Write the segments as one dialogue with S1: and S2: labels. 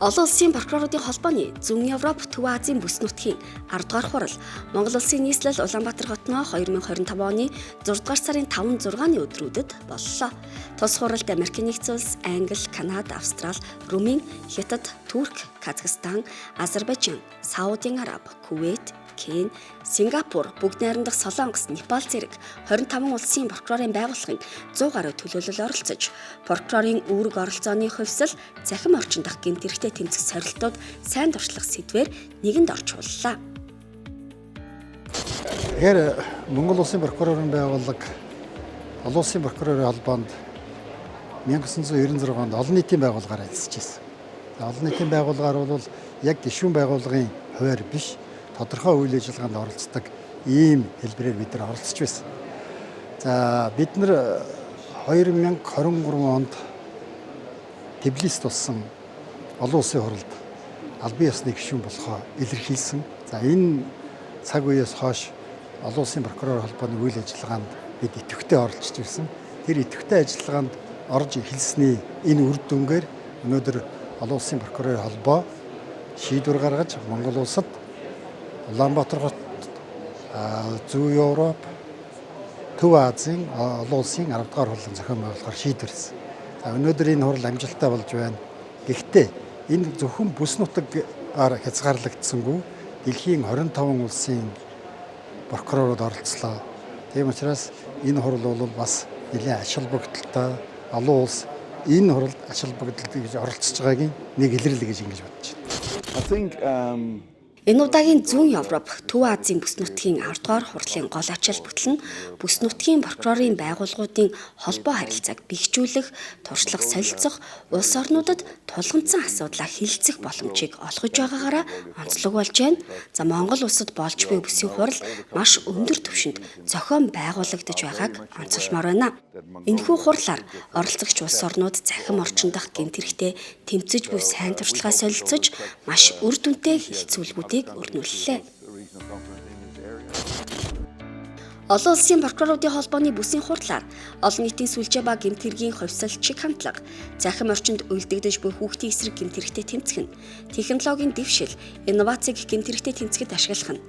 S1: Олон улсын прокуроруудын холбооны Зүүн Европ, Төв Азийн бүс нутгийн 10 дугаар хурал Монгол Улсын нийслэл Улаанбаатар хотноо 2020 оны 6 дугаар сарын 5-6-ны өдрүүдэд боллоо. Тус хуралд Америк нэгдсэн улс, Англи, Канада, Австрали, Румын, Хятад, Турк, Казахстан, Азербайджан, Саудын Араб, Кувейт, Кени, Сингапур, Бүгд найрамдах Солонгос, Непал зэрэг 25 улсын прокурорын байгууллагын 100 гаруй төлөөлөл оролцож, прокурорын үүрэг оролцооны хувьсэл, захим орчин дах гэмт хэрэгтэй тэмцэх сорилтууд сайн дуршлах сэдвээр нэгэнд орчууллаа.
S2: Тэгэхээр Монгол Улсын прокурорын байгууллага олон улсын прокурорын холбоонд 1996 онд олон нийтийн байгууллагаар ажиллаж байсан. Олон нийтийн байгууллагаар бол яг гишүүн байгууллагын хуваар биш, тодорхой үйл ажиллагаанд оролцдог ийм хэлбэрээр бид нар оролцож байсан. За бид нар 2023 онд Тбилисид болсон олон улсын хуралд албан ёсны гишүүн болохоо илэрхийлсэн. За энэ цаг үеэс хойш олон улсын прокурор холбооны үйл ажиллагаанд бид идэвхтэй оролцож ирсэн. Тэр идэвхтэй ажиллагаанд орж эхэлсний энэ үр дүнгээр өнөөдөр олон улсын прокурорын холбоо шийдвэр гаргаж Монгол улсад Улаанбаатар хот, Зүүн Европ, Төв Азийн олон улсын 10 дугаар хурлын зохион байгуулахаар шийдвэрлэсэн. За өнөөдөр энэ хурал амжилттай болж байна. Гэхдээ энэ зөвхөн бүс нутгаар хязгаарлагдсангүй дэлхийн 25 улсын прокурорууд оролцлоо. Тийм учраас энэ хурал бол бас нэлээд ач холбогдолтой олон улс энэ хуралд ач холбогдолтой гэж оролцож байгаагийн нэг илэрлэл гэж ингэж бодож байна.
S1: Энэ удаагийн Зүүн Европ, Төв Азийн бүс нутгийн 10 дугаар хурлын гол ач холбогдол нь бүс нутгийн прокурорын байгууллагуудын холбоо харилцааг бэхжүүлэх, туршлага солилцох, улс орнуудад тулгамдсан асуудлаа хилцэх боломжийг олгож байгаагаараа онцлог болж байна. За Монгол улсад болж буй бүсийн хурал маш өндөр түвшинд зохион байгуулагдаж байгааг онцолмоор байна. Энэхүү хурлаар оролцогч улс орнууд захим орчин дах гэмт хэрэгтэй тэмцэж буй сайн туршлагаа солилцож маш үр дүнтэй хэлцүүлгүүдийг өрнүүллээ. Олон улсын прокуроруудын холбооны бүсийн хурлаар олон нийтийн сүлжээ ба гэмт хэргийн хувьсал чиг хандлага, захим орчинд үлдэгдэж буй хүүхдийн эсрэг гэмт хэрэгтэй тэмцэх нь, технологийн дэвшил, инновацийг гэмт хэрэгтэй тэмцэхэд ашиглах нь,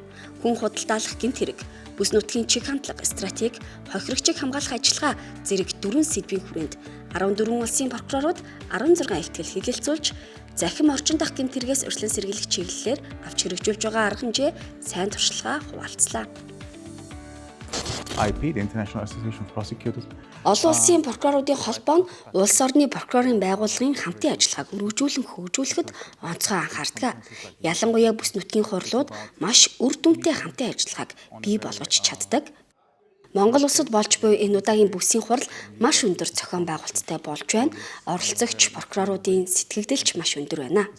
S1: хүн худалдаалах гэмт хэрэг, бүс нутгийн чиг хандлага, стратеги, хохирогчийг хамгаалах ажиллагаа зэрэг 4 сэдвийн хүрээнд 14 улсын прокурорууд 16 ихтгэл хэлэлцүүлж, захим орчин дах гэмт хэрэгээс урьдчилан сэргийлэх чиглэлээр авч хэрэгжүүлж байгаа арга хэмжээ, сайн туршлагаа хуваалцлаа.
S3: IP, the International Association of Prosecutors.
S1: Олон улсын прокуроруудын холбоо нь улс орны прокурорын байгууллагын хамтын ажиллагааг өргөжүүлэн хөгжүүлэхэд онцгой анхаардаг. Ялангуяа бүс нутгийн хурлууд маш үр дүнтэй хамтын ажиллагааг бий болгож чаддаг. Монгол улсад болж буй энэ удаагийн бүсийн хурал маш өндөр зохион байгуулалттай болж байна. Оролцогч прокуроруудын сэтгэгдэлч маш өндөр байна.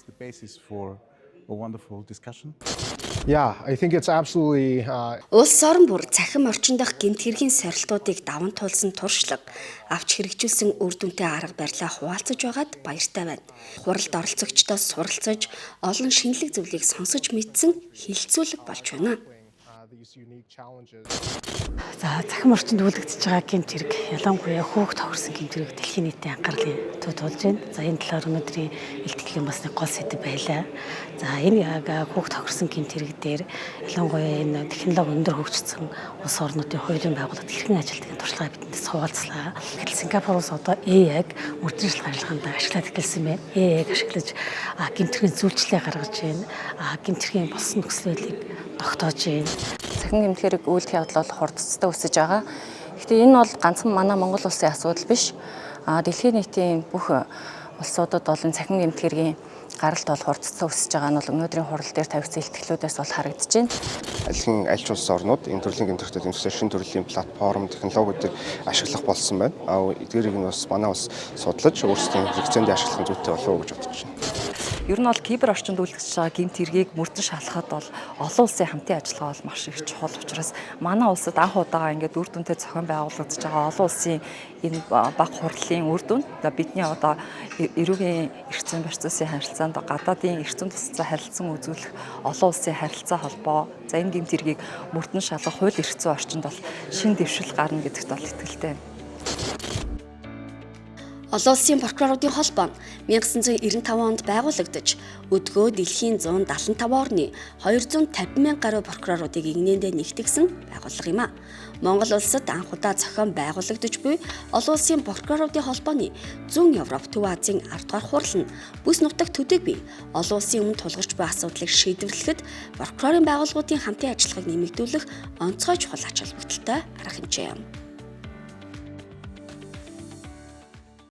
S4: Yeah, I think it's absolutely
S1: Улс орон бүр захим орчин дах гэмт хэргийн сорилтуудыг даван туулсан туршлага, авч хэрэгжүүлсэн үр дүнтэй арга барилаа хуваалцаж байгаад баяртай байна. Хуралд оролцогчдоо суралцаж, олон шинэлэг зүйлийг сонсож мэдсэн хилцүүлэг болж байна.
S5: За захим орчинд үлдэгдэж байгаа гэмт хэрэг ялангуяа хүүхд тохирсон гэмт хэрэг дэлхийн нийтийн анхаарлын төвд болж байна. За энэ талаар өнөөдрийн илтгэлийн бас нэг гол сэдэв байлаа. За энэ яг хүүхд тохирсон гэмт хэрэг дээр ялангуяа энэ технологи өндөр хөгжсөн улс орнуудын хуулийн байгууллагад хэрхэн ажилладаг туршлагаа биднээс хуваалцлаа. Тэгэхээр Сингапуроос одоо AI-г мөрдөн шалгах ажиллагаанд ашиглаад эхэлсэн байна. AI-г ашиглаж гэмт хэргийн зүйлчлээ гаргаж байна. Гэмт хэргийн болсон нөхцөл байдлыг тогтоож байна.
S6: Захин гэмт хэрэг үйлдэх явдал бол хурдцтай өсөж байгаа. Гэхдээ энэ бол ганцхан манай Монгол улсын асуудал биш. Дэлхийн нийтийн бүх улсуудад бол захин гэмт хэргийн гаралт бол хурдцтай өсөж байгаа нь бол өнөөдрийн хурал дээр тавигдсан илтгэлүүдээс бол харагдаж байна.
S7: Аль ч улс орнууд энэ төрлийн гэмт хэрэгтэй тэмцэх шинэ төрлийн платформ технологиудыг ашиглах болсон байна. Эдгээрийг нь бас манай улс судлаж өөрсдийн хэрэгцээнд ашиглах зүйтэй болов уу гэж бодож байна.
S6: Ер нь бол кибер орчинд үйлдэж байгаа гэмт хэргийг мөрдөн шалгахад бол олон улсын хамтын ажиллагаа бол маш их чухал учраас манай улсад анх удаага ингээд үр дүнтэй зохион байгуулагдаж байгаа олон улсын энэ бага хурлын үр дүн бидний одоо эрүүгийн эрхцэн барьцуулсан харилцаанд гадаадын эрчим тусцаа харилцан үзүүлэх олон улсын харилцаа холбоо за энэ гэмт хэргийг мөрдөн шалгах хууль эрх зүйн орчинд бол шин дэвшил гарна гэдэгт бол итгэлтэй байна.
S1: Олон улсын прокуроруудын холбоо нь 1995 онд байгуулагдаж өдгөө дэлхийн 175 орны 250 мянга гаруй прокуроруудыг игнэндээ нэгтгэсэн байгууллага юм а. Монгол улсад анх удаа зохион байгуулагдаж буй олон улсын прокуроруудын холбооны Зүүн Европ, Төв Азийн 10 дугаар хурал нь бүс нутагт төдийгүй олон улсын өмнө тулгарч буй асуудлыг шийдвэрлэхэд прокурорын байгууллагуудын хамтын ажиллагааг нэмэгдүүлэх онцгой чухал ач холбогдолтой арга хэмжээ юм.